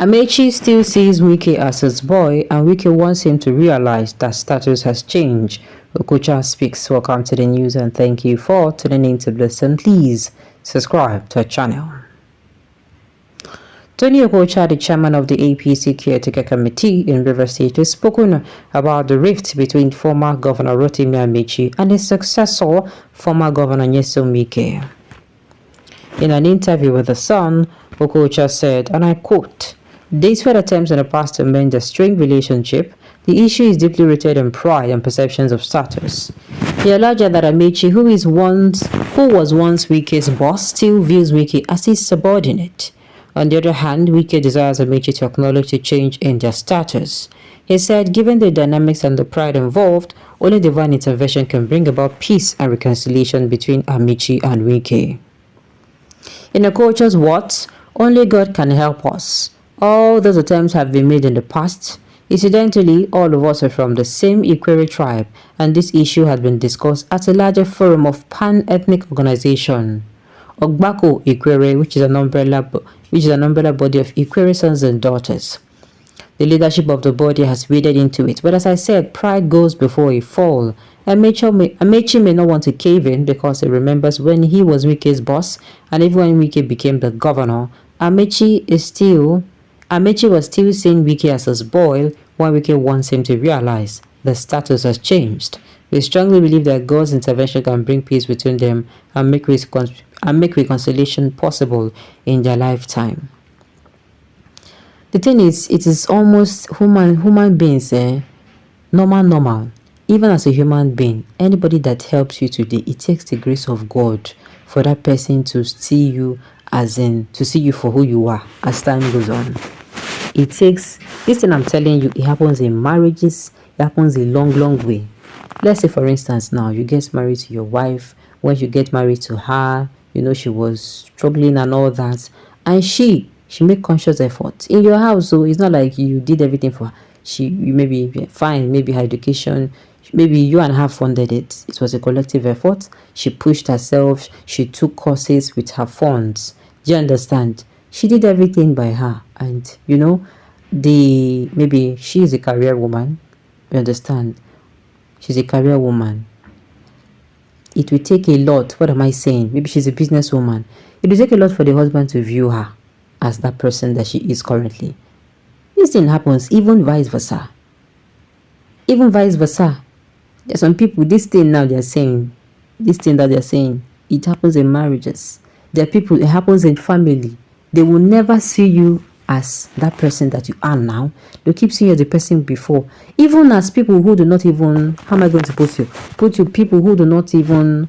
Ameachi still sees Wike as his boy, and Wike wants him to realize that status has changed. Okocha speaks. Welcome to the news, and thank you for tuning in to listen. Please subscribe to our channel. Tony Okocha, the chairman of the APC Caretaker Committee in Rivers State, has spoken about the rift between former Governor Rotimi Ameachi and his successor, former Governor Nyesom Wike. In an interview with The Sun, Okocha said, and I quote, "Despite attempts in the past to mend a strained relationship, the issue is deeply rooted in pride and perceptions of status." He alleged that Ameachi, who was once Wike's boss, still views Wike as his subordinate. On the other hand, Wike desires Ameachi to acknowledge the change in their status. He said, given the dynamics and the pride involved, only divine intervention can bring about peace and reconciliation between Ameachi and Wike. In Okocha's words, only God can help us. All those attempts have been made in the past. Incidentally, all of us are from the same Ikwere tribe, and this issue has been discussed at a larger forum of pan-ethnic organization. Ogbako Ikwere, which is an umbrella body of Ikwere sons and daughters. The leadership of the body has waded into it, but as I said, pride goes before a fall. Ameachi may not want to cave in because he remembers when he was Wike's boss, and even when Wike became the governor, Ameachi was still seeing Wike as his boy, while Wike wants him to realize the status has changed. We strongly believe that God's intervention can bring peace between them and make reconciliation possible in their lifetime. The thing is, it is almost human beings, normal. Even as a human being, anybody that helps you today, it takes the grace of God for that person to see you to see you for who you are as time goes on. It takes, this thing I'm telling you, it happens in marriages, it happens a long way. Let's say, for instance, now you get married to your wife. When you get married to her, she was struggling and all that, and she made conscious effort in your house. So it's not like you did everything for her. You maybe fine, maybe her education, maybe you and her funded it. It was a collective effort. She pushed herself. She took courses with her funds. Do you understand? She did everything by her, and maybe she is a career woman. You understand? She's a career woman. It will take a lot. What am I saying? Maybe she's a businesswoman. It will take a lot for the husband to view her as that person that she is currently. This thing happens even vice versa. There's some people, this thing that they're saying, it happens in marriages. There are people, it happens in family. They will never see you as that person that you are now. They'll keep seeing you as the person before. Even as people who do not even, how am I going to put you people who do not even,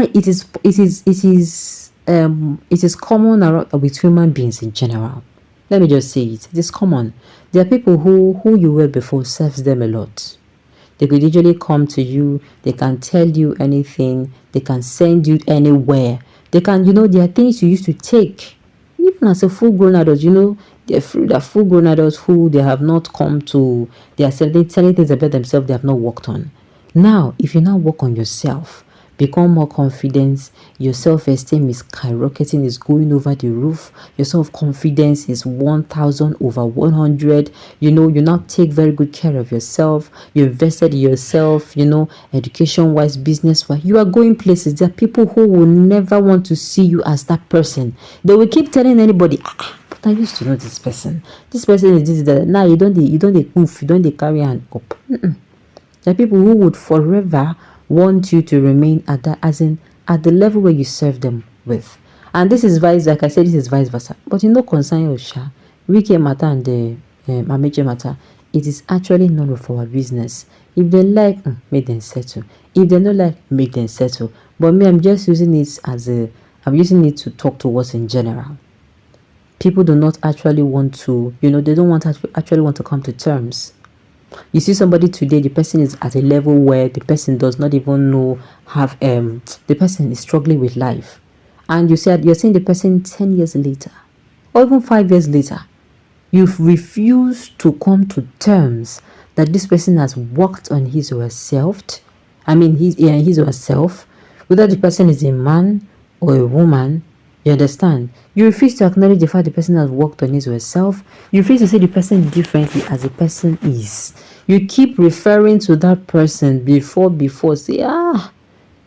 it is common with human beings in general. Let me just say it. It is common. There are people who you were before serves them a lot. They could usually come to you. They can tell you anything. They can send you anywhere. They can, there are things you used to take. Even as a full-grown adult, there are full-grown adults who they have not come to. They are telling things about themselves they have not worked on. Now, if you now work on yourself, become more confident, your self-esteem is skyrocketing, is going over the roof, your self-confidence is 1000 over 100, you now take very good care of yourself, you invested in yourself, education-wise, business-wise, you are going places. There are people who will never want to see you as that person. They will keep telling anybody, but I used to know this person is this, that. Now you don't carry hand up. There are people who would forever want you to remain at that, as in at the level where you serve them with. And this is vice versa. But concern of Wike matter and the Ameachi matter, it is actually none of our business. If they like, make them settle. If they don't like, make them settle. But me, I'm just using it I'm using it to talk to us in general. People do not actually want to, they don't actually want to come to terms. You see somebody today, the person is at a level where the person does not even the person is struggling with life. And you're seeing the person 10 years later, or even 5 years later. You've refused to come to terms that this person has worked on his or herself. His or herself, whether the person is a man or a woman, You understand? You refuse to acknowledge the fact the person has worked on his or herself. You refuse to see the person differently as the person is. You keep referring to that person before, say,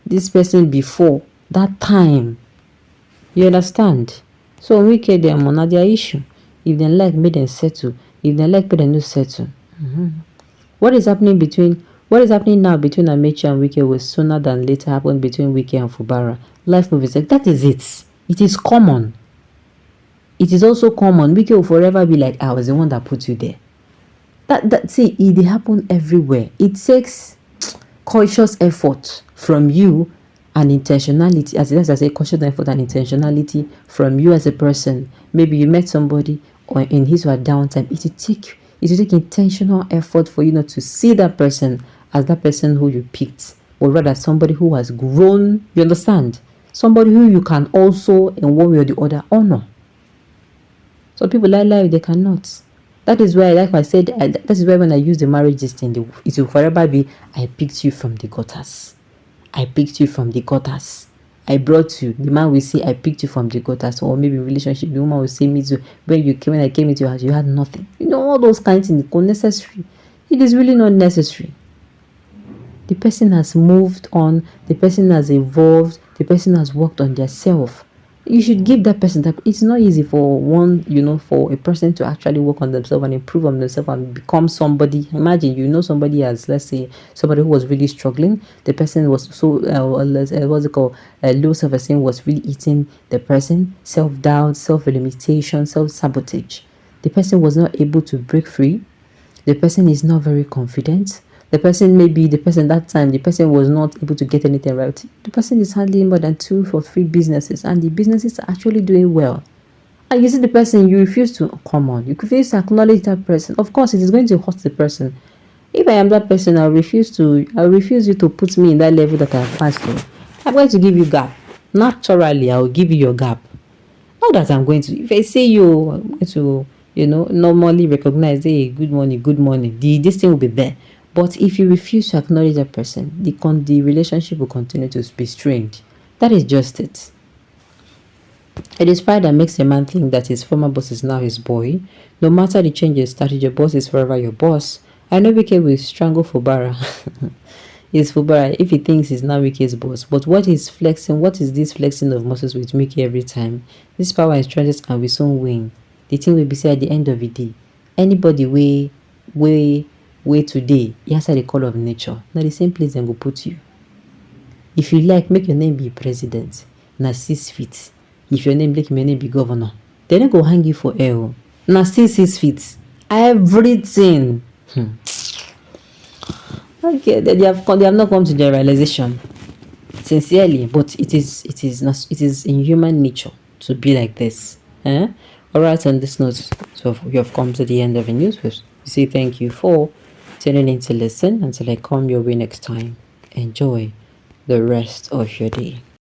this person before, that time. You understand? So we care them on their issue. If they like, make them settle. If they like, make them no settle. What is happening now between Ameachi and Wike will sooner than later happen between Wike and Fubara. Life movies, like that is it. It is common. It is also common. Wike will forever be like, I was the one that put you there. See, it happen everywhere. It takes conscious effort from you and intentionality. As I say, conscious effort and intentionality from you as a person. Maybe you met somebody or in his or her downtime. It will take intentional effort for you not to see that person as that person who you picked, or rather somebody who has grown. You understand? Somebody who you can also, in one way or the other, honor. So people lie, they cannot. That is why, like I said, that is why when I use the marriage thing, it will forever be, I picked you from the gutters. I picked you from the gutters. I brought you. The man will say, I picked you from the gutters. Or maybe relationship, the woman will say, me too. When I came into your house, you had nothing. All those kinds of things are necessary. It is really not necessary. The person has moved on. The person has evolved. The person has worked on themselves. You should give that person that. It's not easy for for a person to actually work on themselves and improve on themselves and become somebody. Imagine, somebody as, let's say, somebody who was really struggling. The person was so, what's it called? Low self-esteem was really eating the person. Self-doubt, self-limitation, self-sabotage. The person was not able to break free. The person is not very confident. The person was not able to get anything right. The person is handling more than 2 or 3 businesses, and the businesses are actually doing well. And you see the person, you refuse to come on. You refuse to acknowledge that person. Of course, it is going to hurt the person. If I am that person, I refuse you to put me in that level that I have passed through. I'm going to give you gap. Naturally, I will give you your gap. Not that I'm going to. If I say you, I'm going to, normally recognize, hey, good morning. This thing will be there. But if you refuse to acknowledge that person, the relationship will continue to be strained. That is just it. It is pride that makes a man think that his former boss is now his boy. No matter the changes started, your boss is forever your boss. I know Wike will strangle Fubara. It's Fubara if he thinks he's now Wike's boss. But what is this flexing of muscles with Wike every time? This power is stretches and we soon win. The thing will be said at the end of the day. Anybody way today, he answer the call of nature. Now the same place then go put you. If you like, make your name be president. Now 6 feet. If your name be governor, they don't go hang you for air. Now still 6 feet. Everything. Okay, they have not come to the realization. Sincerely, but it is in human nature to be like this. Alright, on this note, so you have come to the end of the news. We say thank you for tuning in to listen. Until I come your way next time, enjoy the rest of your day.